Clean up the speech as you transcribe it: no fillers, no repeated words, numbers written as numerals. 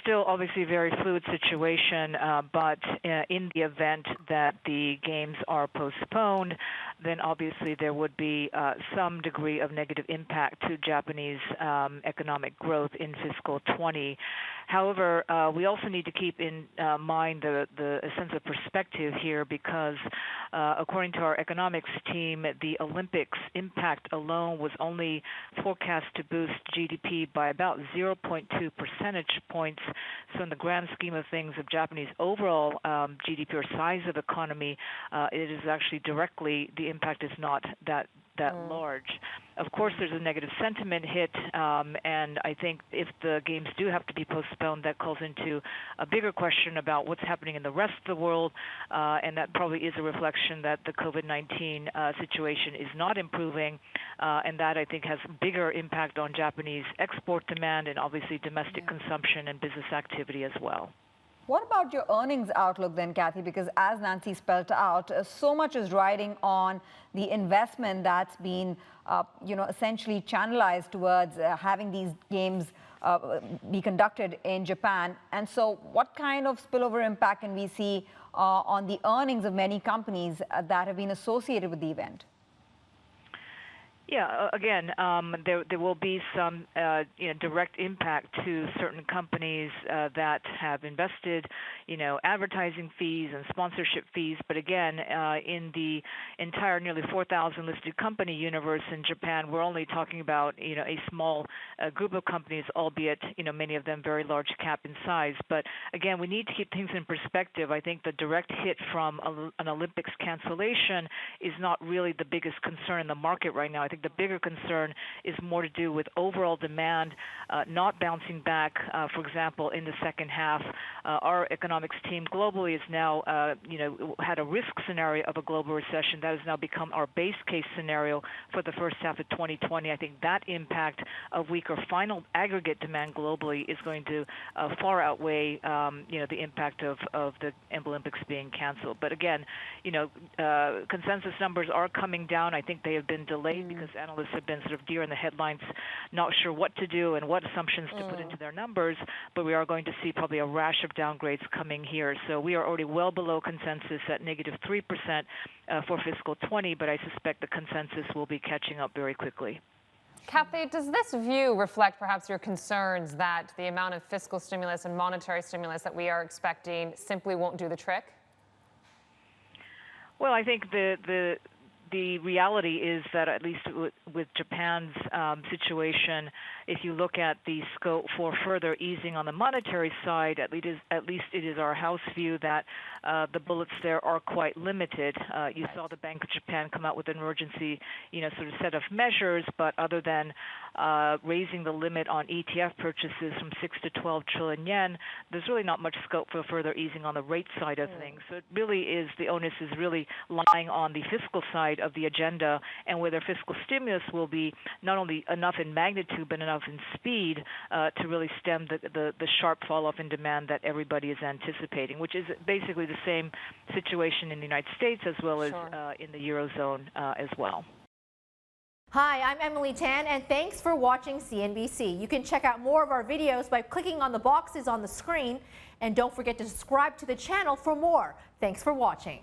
still obviously a very fluid situation, but in the event that the games are postponed, then obviously there would be some degree of negative impact to Japanese economic growth in fiscal 20. However, we also need to keep in mind the sense of perspective here because according to our economics team, the Olympics impact alone was only forecast to boost GDP by about 0.2 percentage points. So in the grand scheme of things of Japanese overall GDP or size of economy, it is actually directly, the impact is not that large. Of course, there's a negative sentiment hit, and I think if the games do have to be postponed, that calls into a bigger question about what's happening in the rest of the world, and that probably is a reflection that the COVID-19 situation is not improving, and that I think has bigger impact on Japanese export demand and obviously domestic consumption and business activity as well. What about your earnings outlook then, Kathy? Because as Nancy spelled out, so much is riding on the investment that's been, essentially channelized towards having these games be conducted in Japan. And so what kind of spillover impact can we see on the earnings of many companies that have been associated with the event? Yeah, again, there will be some direct impact to certain companies that have invested, advertising fees and sponsorship fees. But again, in the entire nearly 4,000 listed company universe in Japan, we're only talking about a small group of companies, albeit many of them very large cap in size. But again, we need to keep things in perspective. I think the direct hit from an Olympics cancellation is not really the biggest concern in the market right now. I think the bigger concern is more to do with overall demand not bouncing back. For example, in the second half, our economics team globally has now, had a risk scenario of a global recession. That has now become our base case scenario for the first half of 2020. I think that impact of weaker final aggregate demand globally is going to far outweigh, the impact of the Olympics being canceled. But again, consensus numbers are coming down. I think they have been delayed because analysts have been sort of deer in the headlines, not sure what to do and what assumptions to put into their numbers, but we are going to see probably a rash of downgrades coming here. So we are already well below consensus at negative 3% for fiscal 20, but I suspect the consensus will be catching up very quickly. Kathy, does this view reflect perhaps your concerns that the amount of fiscal stimulus and monetary stimulus that we are expecting simply won't do the trick? Well, I think the reality is that at least with Japan's situation, if you look at the scope for further easing on the monetary side, at least it is our house view that the bullets there are quite limited. You saw the Bank of Japan come out with an emergency, sort of set of measures, but other than raising the limit on ETF purchases from 6 to 12 trillion yen, there's really not much scope for further easing on the rate side of things. So it really is, the onus is really lying on the fiscal side of the agenda, and whether fiscal stimulus will be not only enough in magnitude but enough in speed to really stem the sharp fall off in demand that everybody is anticipating, which is basically the same situation in the United States as well as in the Eurozone as well. Hi, I'm Emily Tan, and thanks for watching CNBC. You can check out more of our videos by clicking on the boxes on the screen, and don't forget to subscribe to the channel for more. Thanks for watching.